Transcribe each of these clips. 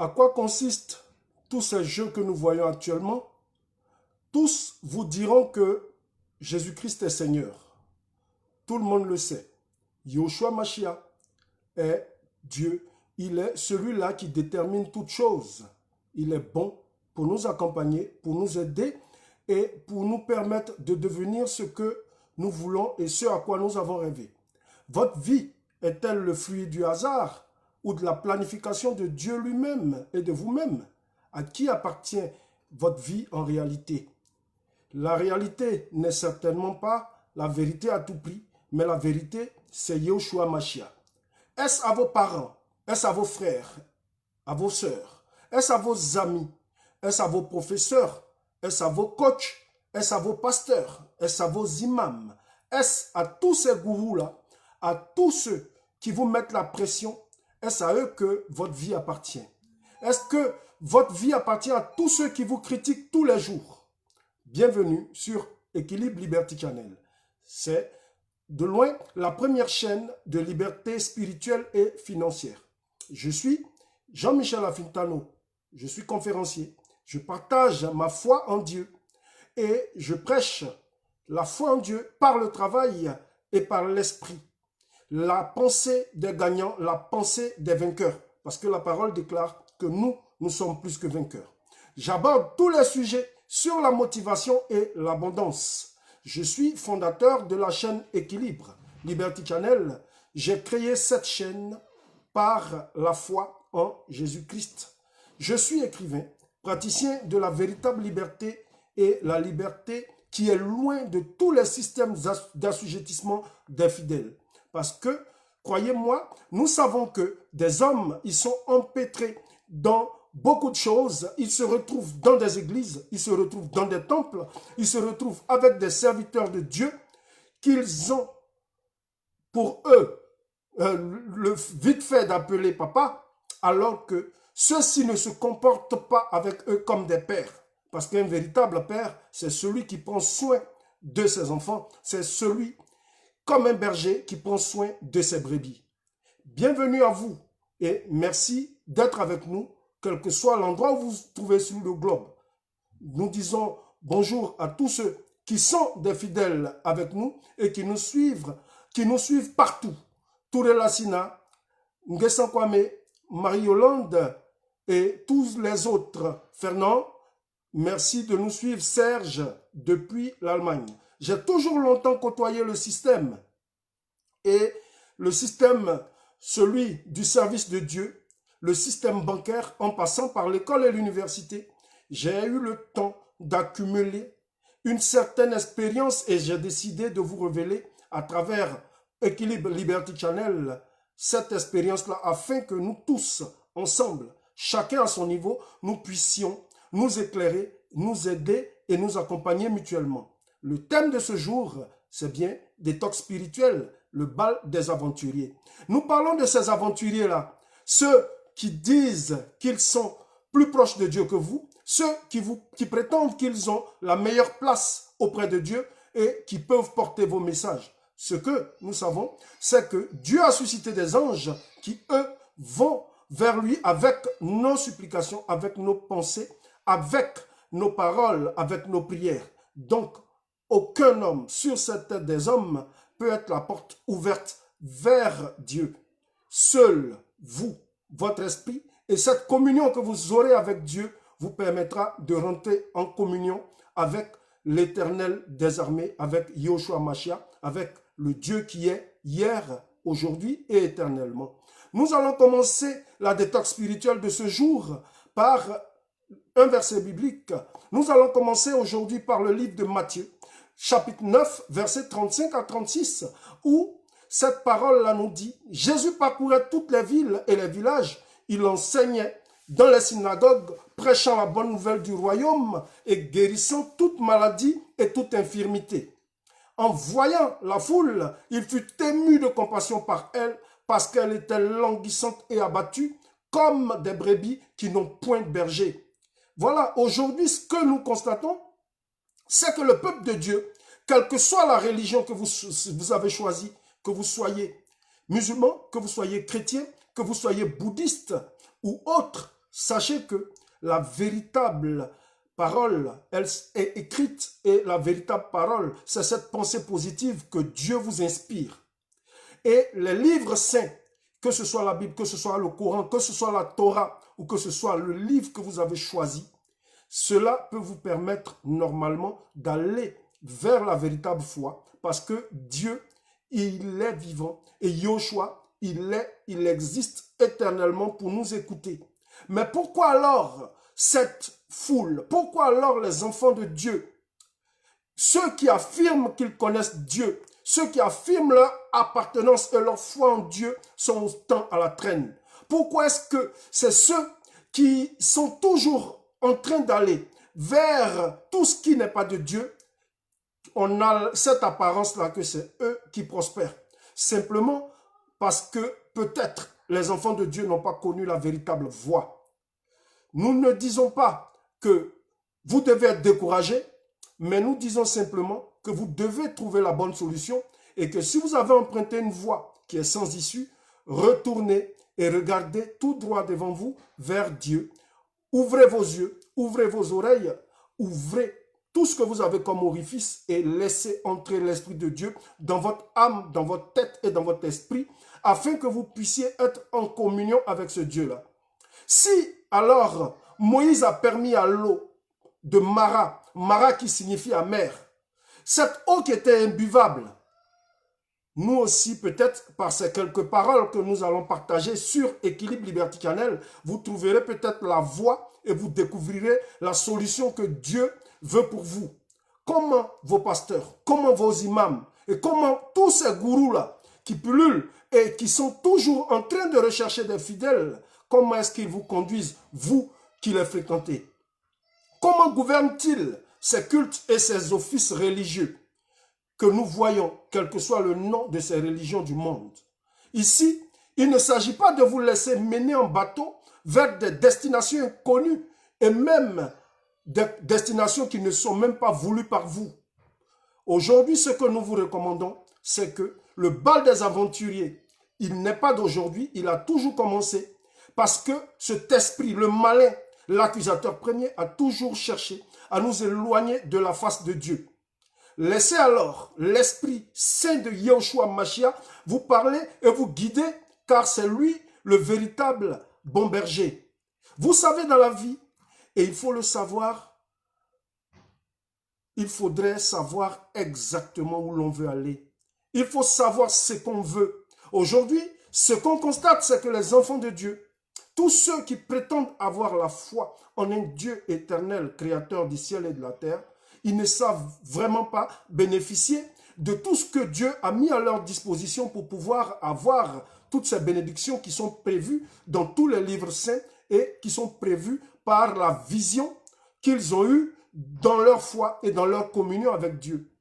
À quoi consistent tous ces jeux que nous voyons actuellement? Tous vous diront que Jésus-Christ est Seigneur. Tout le monde le sait. Yahushua Mashiach est Dieu. Il est celui-là qui détermine toutes choses. Il est bon pour nous accompagner, pour nous aider et pour nous permettre de devenir ce que nous voulons et ce à quoi nous avons rêvé. Votre vie est-elle le fruit du hasard ou de la planification de Dieu lui-même et de vous-même? À qui appartient votre vie en réalité? La réalité n'est certainement pas la vérité à tout prix, mais la vérité, c'est Yahushua Mashiach. Est-ce à vos parents? Est-ce à vos frères? À vos sœurs? Est-ce à vos amis? Est-ce à vos professeurs? Est-ce à vos coachs? Est-ce à vos pasteurs? Est-ce à vos imams? Est-ce à tous ces gourous-là? À tous ceux qui vous mettent la pression? Est-ce à eux que votre vie appartient? Est-ce que votre vie appartient à tous ceux qui vous critiquent tous les jours? Bienvenue sur Équilibre Liberty Channel. C'est de loin la première chaîne de liberté spirituelle et financière. Je suis Jean-Michel Afintano. Je suis conférencier. Je partage ma foi en Dieu et je prêche la foi en Dieu par le travail et par l'esprit. La pensée des gagnants, la pensée des vainqueurs. Parce que la parole déclare que nous sommes plus que vainqueurs. J'aborde tous les sujets sur la motivation et l'abondance. Je suis fondateur de la chaîne Équilibre Liberty Channel. J'ai créé cette chaîne par la foi en Jésus-Christ. Je suis écrivain, praticien de la véritable liberté et la liberté qui est loin de tous les systèmes d'assujettissement des fidèles. Parce que, croyez-moi, nous savons que des hommes, ils sont empêtrés dans beaucoup de choses. Ils se retrouvent dans des églises, ils se retrouvent dans des temples, ils se retrouvent avec des serviteurs de Dieu qu'ils ont pour eux le vite fait d'appeler papa, alors que ceux-ci ne se comportent pas avec eux comme des pères. Parce qu'un véritable père, c'est celui qui prend soin de ses enfants, c'est celui comme un berger qui prend soin de ses brebis. Bienvenue à vous et merci d'être avec nous, quel que soit l'endroit où vous vous trouvez sur le globe. Nous disons bonjour à tous ceux qui sont des fidèles avec nous et qui nous suivent partout. Touré Lassina, Nguessan Kwame, Marie-Yolande et tous les autres. Fernand, merci de nous suivre. Serge, depuis l'Allemagne. J'ai toujours longtemps côtoyé le système. Et le système, celui du service de Dieu, le système bancaire, en passant par l'école et l'université, j'ai eu le temps d'accumuler une certaine expérience et j'ai décidé de vous révéler à travers Équilibre Liberty Channel cette expérience-là afin que nous tous, ensemble, chacun à son niveau, nous puissions nous éclairer, nous aider et nous accompagner mutuellement. Le thème de ce jour, c'est bien détox spirituel, le bal des aventuriers. Nous parlons de ces aventuriers-là, ceux qui disent qu'ils sont plus proches de Dieu que vous, ceux qui prétendent qu'ils ont la meilleure place auprès de Dieu et qui peuvent porter vos messages. Ce que nous savons, c'est que Dieu a suscité des anges qui, eux, vont vers lui avec nos supplications, avec nos pensées, avec nos paroles, avec nos prières. Donc, aucun homme sur cette tête des hommes peut être la porte ouverte vers Dieu. Seul vous, votre esprit et cette communion que vous aurez avec Dieu vous permettra de rentrer en communion avec l'Éternel des armées, avec Yahushua Mashiach, avec le Dieu qui est hier, aujourd'hui et éternellement. Nous allons commencer la détox spirituelle de ce jour par un verset biblique. Nous allons commencer aujourd'hui par le livre de Matthieu, chapitre 9, versets 35 à 36, où cette parole-là nous dit « Jésus parcourait toutes les villes et les villages, il enseignait dans les synagogues, prêchant la bonne nouvelle du royaume et guérissant toute maladie et toute infirmité. En voyant la foule, il fut ému de compassion par elle, parce qu'elle était languissante et abattue, comme des brebis qui n'ont point de berger. » Voilà, aujourd'hui, ce que nous constatons, c'est que le peuple de Dieu, quelle que soit la religion que vous avez choisie, que vous soyez musulman, que vous soyez chrétien, que vous soyez bouddhiste ou autre, sachez que la véritable parole, elle est écrite et la véritable parole, c'est cette pensée positive que Dieu vous inspire. Et les livres saints, que ce soit la Bible, que ce soit le Coran, que ce soit la Torah ou que ce soit le livre que vous avez choisi, cela peut vous permettre normalement d'aller vers la véritable foi parce que Dieu, il est vivant et Yoshua, il existe éternellement pour nous écouter. Mais pourquoi alors cette foule? Pourquoi alors les enfants de Dieu, ceux qui affirment qu'ils connaissent Dieu, ceux qui affirment leur appartenance et leur foi en Dieu sont autant à la traîne? Pourquoi est-ce que c'est ceux qui sont toujours en train d'aller vers tout ce qui n'est pas de Dieu? On a cette apparence-là que c'est eux qui prospèrent. Simplement parce que peut-être les enfants de Dieu n'ont pas connu la véritable voie. Nous ne disons pas que vous devez être découragé, mais nous disons simplement que vous devez trouver la bonne solution et que si vous avez emprunté une voie qui est sans issue, retournez et regardez tout droit devant vous vers Dieu. Ouvrez vos yeux, ouvrez vos oreilles, ouvrez tout ce que vous avez comme orifice et laissez entrer l'Esprit de Dieu dans votre âme, dans votre tête et dans votre esprit, afin que vous puissiez être en communion avec ce Dieu-là. Si alors Moïse a permis à l'eau de Mara, Mara qui signifie amère, cette eau qui était imbuvable, nous aussi, peut-être par ces quelques paroles que nous allons partager sur Équilibre Liberté Channel, vous trouverez peut-être la voie et vous découvrirez la solution que Dieu veut pour vous. Comment vos pasteurs, comment vos imams et comment tous ces gourous-là qui pullulent et qui sont toujours en train de rechercher des fidèles, comment est-ce qu'ils vous conduisent, vous qui les fréquentez? Comment gouvernent-ils ces cultes et ces offices religieux que nous voyons, quel que soit le nom de ces religions du monde? Ici, il ne s'agit pas de vous laisser mener en bateau vers des destinations inconnues et même des destinations qui ne sont même pas voulues par vous. Aujourd'hui, ce que nous vous recommandons, c'est que le bal des aventuriers, il n'est pas d'aujourd'hui, il a toujours commencé parce que cet esprit, le malin, l'accusateur premier, a toujours cherché à nous éloigner de la face de Dieu. Laissez alors l'Esprit Saint de Yahushua Mashiach vous parler et vous guider, car c'est lui le véritable bon berger. Vous savez, dans la vie, et il faut le savoir, il faudrait savoir exactement où l'on veut aller. Il faut savoir ce qu'on veut. Aujourd'hui, ce qu'on constate, c'est que les enfants de Dieu, tous ceux qui prétendent avoir la foi en un Dieu éternel, créateur du ciel et de la terre, ils ne savent vraiment pas bénéficier de tout ce que Dieu a mis à leur disposition pour pouvoir avoir toutes ces bénédictions qui sont prévues dans tous les livres saints et qui sont prévues par la vision qu'ils ont eue dans leur foi et dans leur communion avec Dieu.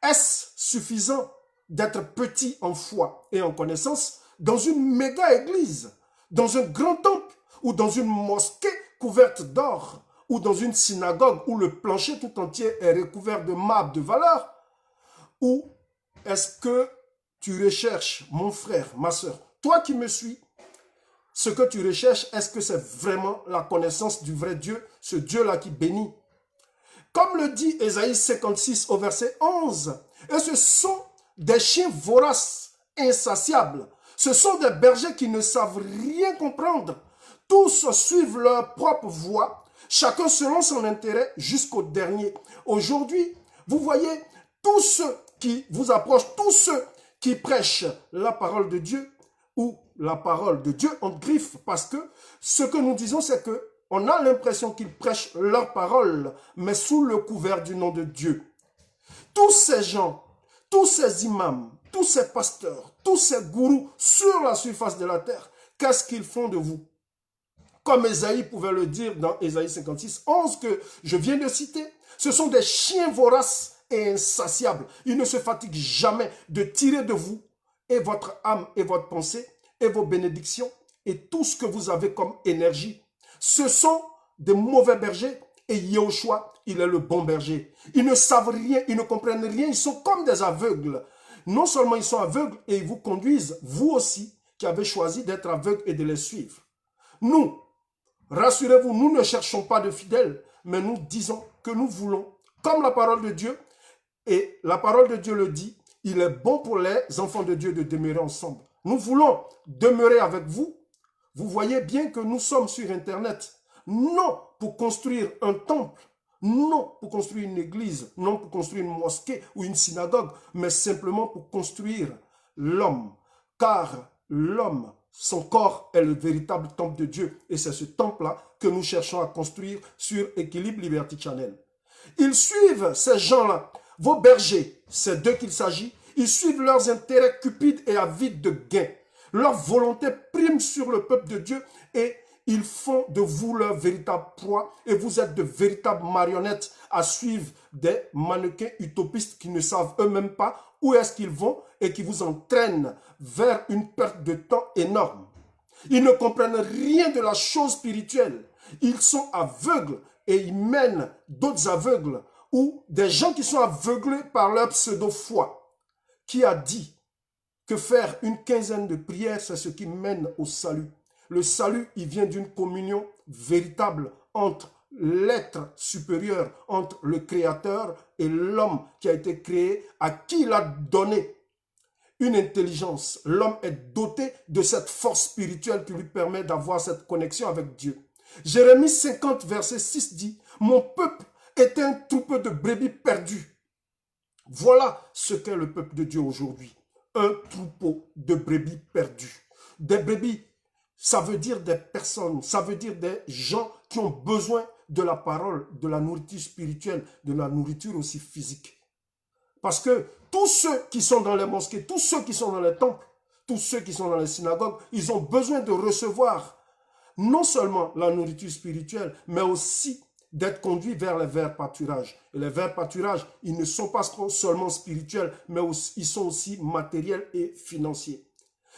Est-ce suffisant d'être petit en foi et en connaissance dans une méga église, dans un grand temple ou dans une mosquée couverte d'or ou dans une synagogue où le plancher tout entier est recouvert de marbre de valeur? Ou est-ce que tu recherches, mon frère, ma soeur, toi qui me suis, ce que tu recherches, est-ce que c'est vraiment la connaissance du vrai Dieu, ce Dieu-là qui bénit? Comme le dit Ésaïe 56 au verset 11, et ce sont des chiens voraces, insatiables. Ce sont des bergers qui ne savent rien comprendre. Tous suivent leur propre voie, chacun selon son intérêt jusqu'au dernier. Aujourd'hui, vous voyez, tous ceux qui vous approchent, tous ceux qui prêchent la parole de Dieu ou la parole de Dieu en griffe, parce que ce que nous disons, c'est que on a l'impression qu'ils prêchent leur parole, mais sous le couvert du nom de Dieu. Tous ces gens, tous ces imams, tous ces pasteurs, tous ces gourous sur la surface de la terre, qu'est-ce qu'ils font de vous? Comme Ésaïe pouvait le dire dans Ésaïe 56, 11 que je viens de citer, ce sont des chiens voraces et insatiables. Ils ne se fatiguent jamais de tirer de vous et votre âme et votre pensée et vos bénédictions et tout ce que vous avez comme énergie. Ce sont des mauvais bergers et Yahushua, il est le bon berger. Ils ne savent rien, ils ne comprennent rien, ils sont comme des aveugles. Non seulement ils sont aveugles et ils vous conduisent, vous aussi, qui avez choisi d'être aveugles et de les suivre. Nous, Rassurez-vous, nous ne cherchons pas de fidèles, mais nous disons que nous voulons, comme la parole de Dieu, et la parole de Dieu le dit, il est bon pour les enfants de Dieu de demeurer ensemble. Nous voulons demeurer avec vous. Vous voyez bien que nous sommes sur Internet, non pour construire un temple, non pour construire une église, non pour construire une mosquée ou une synagogue, mais simplement pour construire l'homme. Car l'homme, son corps est le véritable temple de Dieu. Et c'est ce temple-là que nous cherchons à construire sur Équilibre Liberty Channel. Ils suivent ces gens-là, vos bergers, c'est d'eux qu'il s'agit. Ils suivent leurs intérêts cupides et avides de gains. Leur volonté prime sur le peuple de Dieu et ils font de vous leur véritable proie et vous êtes de véritables marionnettes à suivre des mannequins utopistes qui ne savent eux-mêmes pas où est-ce qu'ils vont et qui vous entraînent vers une perte de temps énorme. Ils ne comprennent rien de la chose spirituelle. Ils sont aveugles et ils mènent d'autres aveugles ou des gens qui sont aveuglés par leur pseudo-foi. Qui a dit que faire une quinzaine de prières, c'est ce qui mène au salut. Le salut, il vient d'une communion véritable entre l'être supérieur, entre le Créateur et l'homme qui a été créé, à qui il a donné une intelligence. L'homme est doté de cette force spirituelle qui lui permet d'avoir cette connexion avec Dieu. Jérémie 50, verset 6 dit, « Mon peuple est un troupeau de brebis perdus. » Voilà ce qu'est le peuple de Dieu aujourd'hui. Un troupeau de brebis perdus. Des brebis, ça veut dire des personnes, ça veut dire des gens qui ont besoin de la parole, de la nourriture spirituelle, de la nourriture aussi physique. Parce que tous ceux qui sont dans les mosquées, tous ceux qui sont dans les temples, tous ceux qui sont dans les synagogues, ils ont besoin de recevoir non seulement la nourriture spirituelle, mais aussi d'être conduits vers les verts pâturages. Et les verts pâturages, ils ne sont pas seulement spirituels, mais aussi, ils sont aussi matériels et financiers.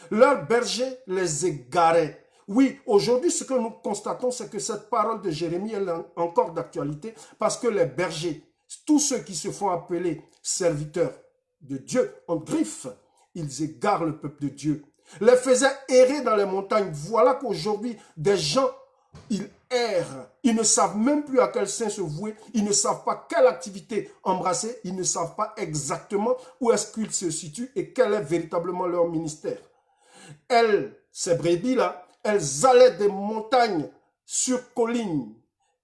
Leurs bergers les égaraient. Oui, aujourd'hui, ce que nous constatons, c'est que cette parole de Jérémie est encore d'actualité parce que les bergers, tous ceux qui se font appeler serviteurs de Dieu en griffe, ils égarent le peuple de Dieu. Les faisaient errer dans les montagnes. Voilà qu'aujourd'hui, des gens, ils errent. Ils ne savent même plus à quel saint se vouer. Ils ne savent pas quelle activité embrasser. Ils ne savent pas exactement où est-ce qu'ils se situent et quel est véritablement leur ministère. Elles, ces brebis-là, elles allaient des montagnes sur collines.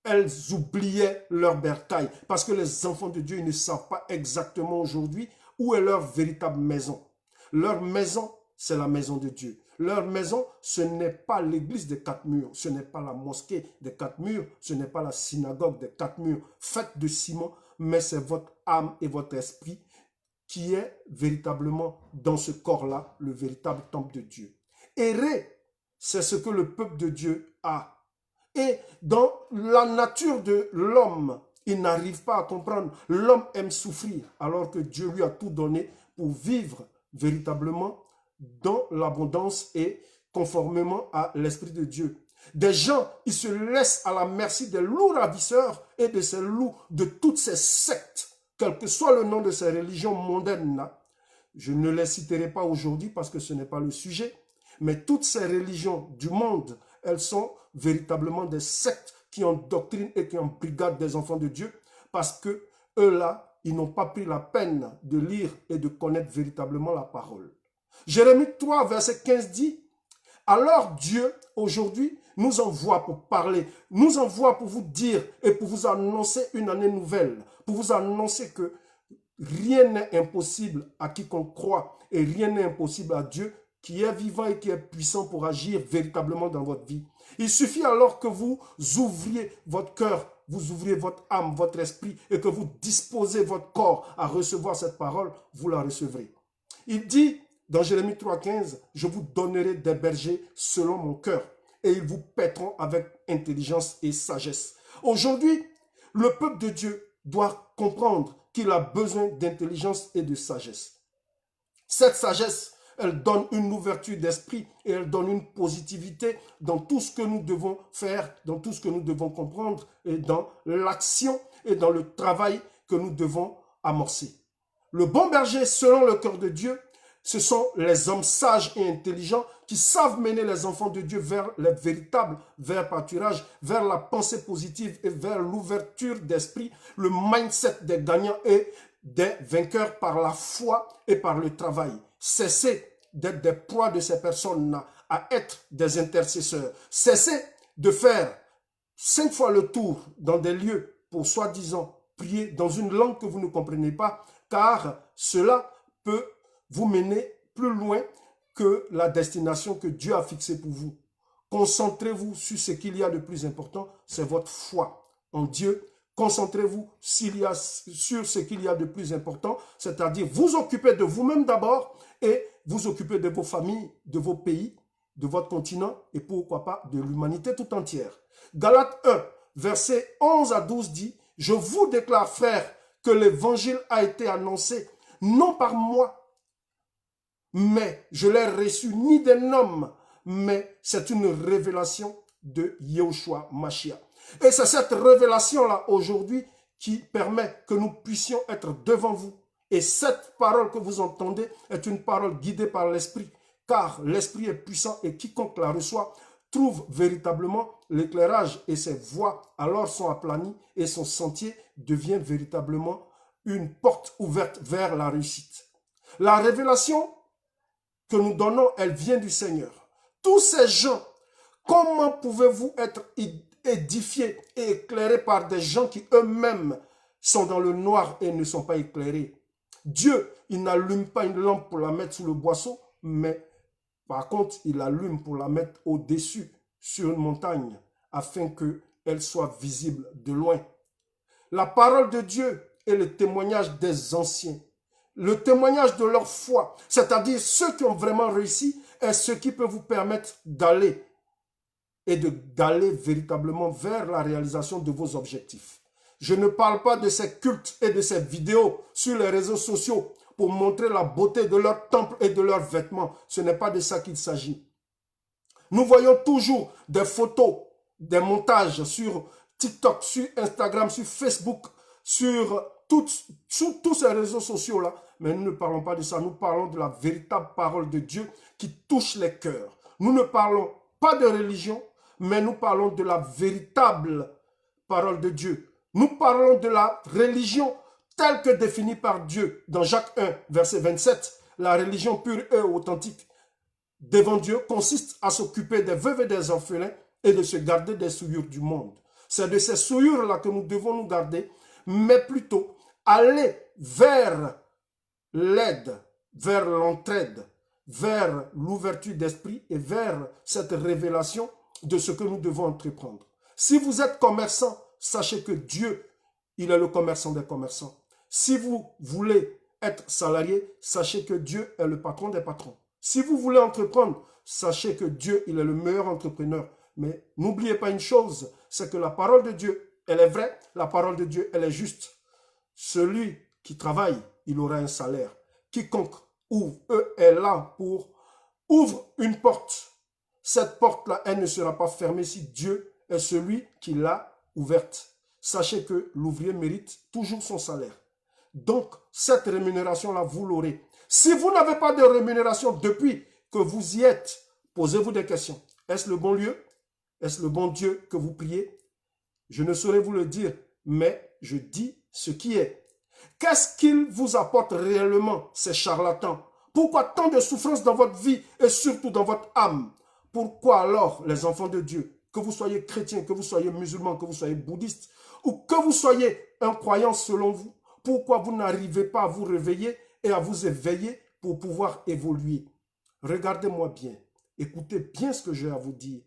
Elles oubliaient leur bercail. Parce que les enfants de Dieu, ils ne savent pas exactement aujourd'hui où est leur véritable maison. Leur maison, c'est la maison de Dieu. Leur maison, ce n'est pas l'église des quatre murs, ce n'est pas la mosquée des quatre murs, ce n'est pas la synagogue des quatre murs faite de ciment, mais c'est votre âme et votre esprit qui est véritablement dans ce corps-là, le véritable temple de Dieu. Errer, c'est ce que le peuple de Dieu a. Et dans la nature de l'homme, il n'arrive pas à comprendre. L'homme aime souffrir, alors que Dieu lui a tout donné pour vivre véritablement dans l'abondance et conformément à l'Esprit de Dieu. Des gens, ils se laissent à la merci des loups ravisseurs et de ces loups, de toutes ces sectes, quel que soit le nom de ces religions mondaines-là. Je ne les citerai pas aujourd'hui parce que ce n'est pas le sujet, mais toutes ces religions du monde, elles sont véritablement des sectes qui endoctrinent et qui embrigadent des enfants de Dieu parce que eux-là, ils n'ont pas pris la peine de lire et de connaître véritablement la parole. Jérémie 3, verset 15 dit, « Alors Dieu, aujourd'hui, nous envoie pour parler, nous envoie pour vous dire et pour vous annoncer une année nouvelle, pour vous annoncer que rien n'est impossible à quiconque croit et rien n'est impossible à Dieu qui est vivant et qui est puissant pour agir véritablement dans votre vie. Il suffit alors que vous ouvriez votre cœur, vous ouvriez votre âme, votre esprit et que vous disposez votre corps à recevoir cette parole, vous la recevrez. Il dit dans Jérémie 3,15, « Je vous donnerai des bergers selon mon cœur et ils vous paîtront avec intelligence et sagesse. » Aujourd'hui, le peuple de Dieu doit comprendre qu'il a besoin d'intelligence et de sagesse. Cette sagesse, elle donne une ouverture d'esprit et elle donne une positivité dans tout ce que nous devons faire, dans tout ce que nous devons comprendre et dans l'action et dans le travail que nous devons amorcer. Le bon berger, selon le cœur de Dieu, Ce sont les hommes sages et intelligents qui savent mener les enfants de Dieu vers les véritables, vers pâturage, vers la pensée positive et vers l'ouverture d'esprit, le mindset des gagnants et des vainqueurs par la foi et par le travail. Cessez d'être des proies de ces personnes à être des intercesseurs. Cessez de faire 5 fois le tour dans des lieux pour soi-disant prier dans une langue que vous ne comprenez pas, car cela peut vous mener plus loin que la destination que Dieu a fixée pour vous. Concentrez-vous sur ce qu'il y a de plus important, c'est votre foi en Dieu. Concentrez-vous sur ce qu'il y a de plus important, c'est-à-dire vous occuper de vous-même d'abord et vous occuper de vos familles, de vos pays, de votre continent et pourquoi pas de l'humanité tout entière. Galates 1, versets 11 à 12 dit « Je vous déclare, frères, que l'évangile a été annoncé, non par moi, mais je l'ai reçu ni d'un homme, mais c'est une révélation de Yahushua Mashiach. » Et c'est cette révélation-là aujourd'hui qui permet que nous puissions être devant vous. Et cette parole que vous entendez est une parole guidée par l'Esprit, car l'Esprit est puissant et quiconque la reçoit trouve véritablement l'éclairage et ses voies alors sont aplanies et son sentier devient véritablement une porte ouverte vers la réussite. La révélation que nous donnons, elle vient du Seigneur. Tous ces gens, comment pouvez-vous être édifiés et éclairés par des gens qui eux-mêmes sont dans le noir et ne sont pas éclairés? Dieu, il n'allume pas une lampe pour la mettre sous le boisseau, mais par contre, il allume pour la mettre au-dessus, sur une montagne, afin qu'elle soit visible de loin. La parole de Dieu est le témoignage des anciens, le témoignage de leur foi, c'est-à-dire ceux qui ont vraiment réussi est ce qui peut vous permettre d'aller et d'aller véritablement vers la réalisation de vos objectifs. Je ne parle pas de ces cultes et de ces vidéos sur les réseaux sociaux pour montrer la beauté de leur temple et de leurs vêtements. Ce n'est pas de ça qu'il s'agit. Nous voyons toujours des photos, des montages sur TikTok, sur Instagram, sur Facebook, sur tous ces réseaux sociaux-là. Mais nous ne parlons pas de ça. Nous parlons de la véritable parole de Dieu qui touche les cœurs. Nous ne parlons pas de religion, mais nous parlons de la véritable parole de Dieu. Nous parlons de la religion telle que définie par Dieu. Dans Jacques 1, verset 27, la religion pure et authentique devant Dieu consiste à s'occuper des veuves et des orphelins et de se garder des souillures du monde. C'est de ces souillures-là que nous devons nous garder, mais plutôt aller vers l'aide, vers l'entraide, vers l'ouverture d'esprit et vers cette révélation de ce que nous devons entreprendre. Si vous êtes commerçant, sachez que Dieu, il est le commerçant des commerçants. Si vous voulez être salarié, sachez que Dieu est le patron des patrons. Si vous voulez entreprendre, sachez que Dieu, il est le meilleur entrepreneur. Mais n'oubliez pas une chose, c'est que la parole de Dieu, elle est vraie, la parole de Dieu, elle est juste. Celui qui travaille, il aura un salaire. Quiconque est là pour ouvre une porte. Cette porte-là, elle ne sera pas fermée si Dieu est celui qui l'a ouverte. Sachez que l'ouvrier mérite toujours son salaire. Donc, cette rémunération-là, vous l'aurez. Si vous n'avez pas de rémunération depuis que vous y êtes, posez-vous des questions. Est-ce le bon lieu? Est-ce le bon Dieu que vous priez? Je ne saurais vous le dire, mais je dis ce qui est. Qu'est-ce qu'ils vous apportent réellement, ces charlatans? Pourquoi tant de souffrances dans votre vie et surtout dans votre âme? Pourquoi alors, les enfants de Dieu, que vous soyez chrétiens, que vous soyez musulmans, que vous soyez bouddhistes, ou que vous soyez un croyant selon vous, pourquoi vous n'arrivez pas à vous réveiller et à vous éveiller pour pouvoir évoluer? Regardez-moi bien, écoutez bien ce que j'ai à vous dire.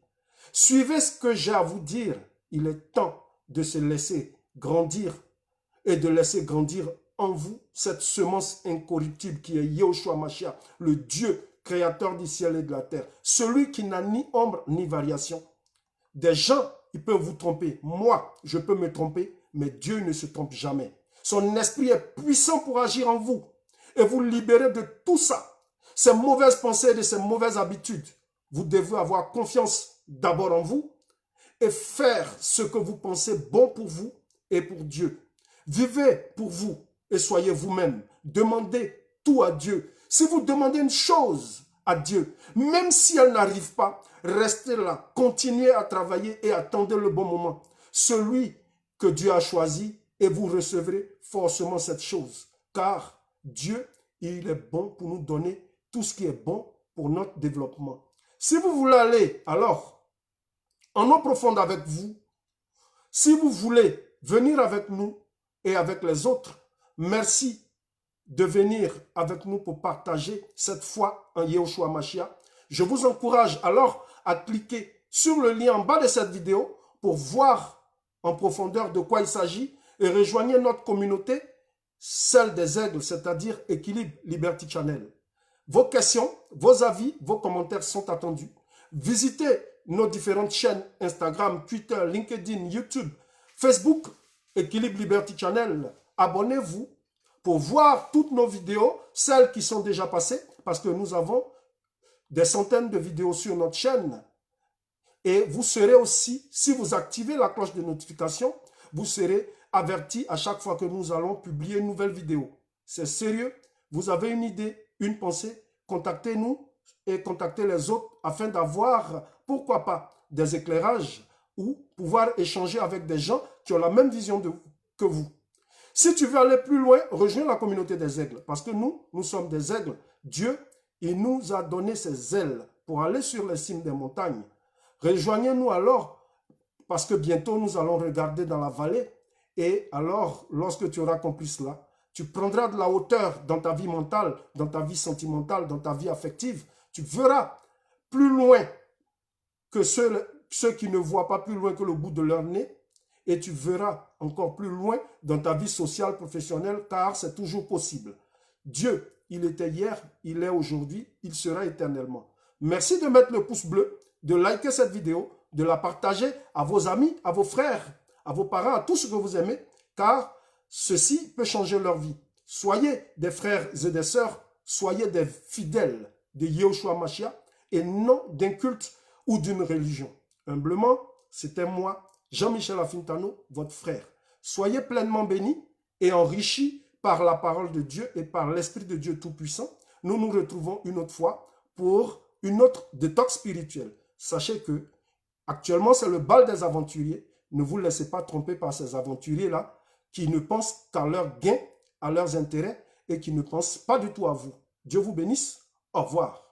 Suivez ce que j'ai à vous dire. Il est temps de se laisser grandir et de laisser grandir en vous cette semence incorruptible qui est Yahushua Mashiach, le Dieu créateur du ciel et de la terre, celui qui n'a ni ombre ni variation. Des gens, ils peuvent vous tromper. Moi, je peux me tromper, mais Dieu ne se trompe jamais. Son esprit est puissant pour agir en vous et vous libérer de tout ça. Ces mauvaises pensées et de ces mauvaises habitudes. Vous devez avoir confiance d'abord en vous et faire ce que vous pensez bon pour vous et pour Dieu. Vivez pour vous et soyez vous-même. Demandez tout à Dieu. Si vous demandez une chose à Dieu, même si elle n'arrive pas, restez là, continuez à travailler et attendez le bon moment. Celui que Dieu a choisi, et vous recevrez forcément cette chose. Car Dieu, il est bon pour nous donner tout ce qui est bon pour notre développement. Si vous voulez aller, alors, en eau profonde avec vous, si vous voulez venir avec nous et avec les autres, merci de venir avec nous pour partager cette foi en Yehoshua Mashiach. Je vous encourage alors à cliquer sur le lien en bas de cette vidéo pour voir en profondeur de quoi il s'agit et rejoignez notre communauté, celle des aigles, c'est-à-dire Équilibre Liberty Channel. Vos questions, vos avis, vos commentaires sont attendus. Visitez nos différentes chaînes Instagram, Twitter, LinkedIn, YouTube, Facebook, Équilibre Liberty Channel. Abonnez-vous pour voir toutes nos vidéos, celles qui sont déjà passées, parce que nous avons des centaines de vidéos sur notre chaîne. Et vous serez aussi, si vous activez la cloche de notification, vous serez averti à chaque fois que nous allons publier une nouvelle vidéo. C'est sérieux. Vous avez une idée, une pensée, contactez-nous et contactez les autres afin d'avoir, pourquoi pas, des éclairages ou pouvoir échanger avec des gens qui ont la même vision que vous. Si tu veux aller plus loin, rejoins la communauté des aigles parce que nous sommes des aigles. Dieu, il nous a donné ses ailes pour aller sur les cimes des montagnes. Rejoignez-nous alors parce que bientôt nous allons regarder dans la vallée et alors, lorsque tu auras compris cela, tu prendras de la hauteur dans ta vie mentale, dans ta vie sentimentale, dans ta vie affective. Tu verras plus loin que ceux qui ne voient pas plus loin que le bout de leur nez. Et tu verras encore plus loin dans ta vie sociale, professionnelle, car c'est toujours possible. Dieu, il était hier, il est aujourd'hui, il sera éternellement. Merci de mettre le pouce bleu, de liker cette vidéo, de la partager à vos amis, à vos frères, à vos parents, à tous ceux que vous aimez, car ceci peut changer leur vie. Soyez des frères et des sœurs, soyez des fidèles de Yehoshua Mashiach et non d'un culte ou d'une religion. Humblement, c'était moi, Jean-Michel Afintano, votre frère. Soyez pleinement bénis et enrichis par la parole de Dieu et par l'Esprit de Dieu Tout-Puissant. Nous nous retrouvons une autre fois pour une autre détox spirituelle. Sachez que actuellement, c'est le bal des aventuriers. Ne vous laissez pas tromper par ces aventuriers-là qui ne pensent qu'à leur gain, à leurs intérêts et qui ne pensent pas du tout à vous. Dieu vous bénisse. Au revoir.